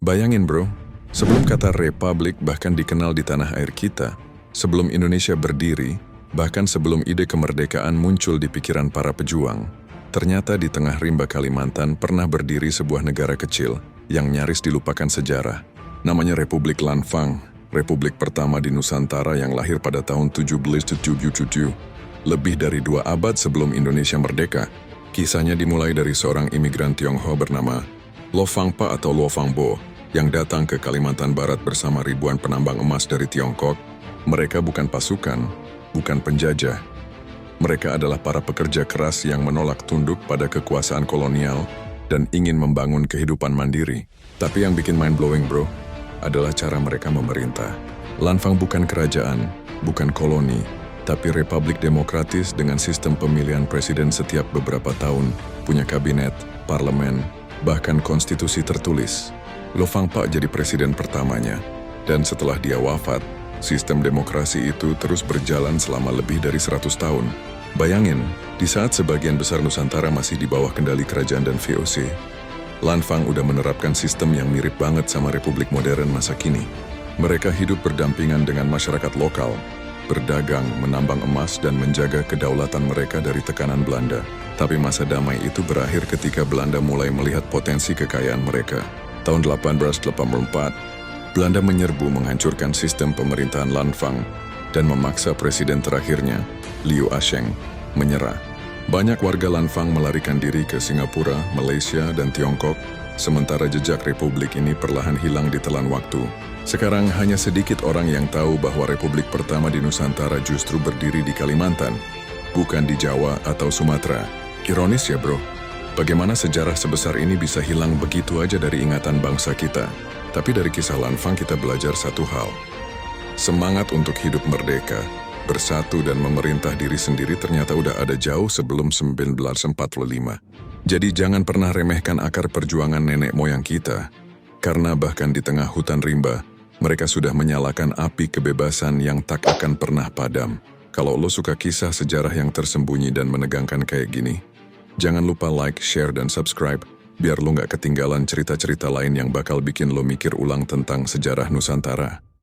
Bayangin bro, sebelum kata republik bahkan dikenal di tanah air kita, sebelum Indonesia berdiri, bahkan sebelum ide kemerdekaan muncul di pikiran para pejuang, ternyata di tengah rimba Kalimantan pernah berdiri sebuah negara kecil yang nyaris dilupakan sejarah. Namanya Republik Lanfang, Republik pertama di Nusantara yang lahir pada tahun 1777. Lebih dari 2 abad sebelum Indonesia merdeka. Kisahnya dimulai dari seorang imigran Tionghoa bernama Lo Fangpa atau Lo Fangbo yang datang ke Kalimantan Barat bersama ribuan penambang emas dari Tiongkok. Mereka bukan pasukan, bukan penjajah. Mereka adalah para pekerja keras yang menolak tunduk pada kekuasaan kolonial dan ingin membangun kehidupan mandiri. Tapi yang bikin mind-blowing bro, adalah cara mereka memerintah. Lanfang bukan kerajaan, bukan koloni, tapi republik demokratis dengan sistem pemilihan presiden setiap beberapa tahun, punya kabinet, parlemen, bahkan konstitusi tertulis. Lo Fangpa jadi presiden pertamanya, dan setelah dia wafat, sistem demokrasi itu terus berjalan selama lebih dari 100 tahun. Bayangin, di saat sebagian besar Nusantara masih di bawah kendali kerajaan dan VOC, Lanfang udah menerapkan sistem yang mirip banget sama republik modern masa kini. Mereka hidup berdampingan dengan masyarakat lokal, berdagang, menambang emas, dan menjaga kedaulatan mereka dari tekanan Belanda. Tapi masa damai itu berakhir ketika Belanda mulai melihat potensi kekayaan mereka. Tahun 1884, Belanda menyerbu menghancurkan sistem pemerintahan Lanfang dan memaksa presiden terakhirnya, Liu Asheng, menyerah. Banyak warga Lanfang melarikan diri ke Singapura, Malaysia, dan Tiongkok, sementara jejak republik ini perlahan hilang di telan waktu. Sekarang hanya sedikit orang yang tahu bahwa republik pertama di Nusantara justru berdiri di Kalimantan, bukan di Jawa atau Sumatera. Ironis ya bro, bagaimana sejarah sebesar ini bisa hilang begitu aja dari ingatan bangsa kita. Tapi dari kisah Lanfang kita belajar satu hal. Semangat untuk hidup merdeka, bersatu dan memerintah diri sendiri ternyata udah ada jauh sebelum 1945. Jadi jangan pernah remehkan akar perjuangan nenek moyang kita. Karena bahkan di tengah hutan rimba, mereka sudah menyalakan api kebebasan yang tak akan pernah padam. Kalau lo suka kisah sejarah yang tersembunyi dan menegangkan kayak gini, jangan lupa like, share, dan subscribe, biar lo nggak ketinggalan cerita-cerita lain yang bakal bikin lo mikir ulang tentang sejarah Nusantara.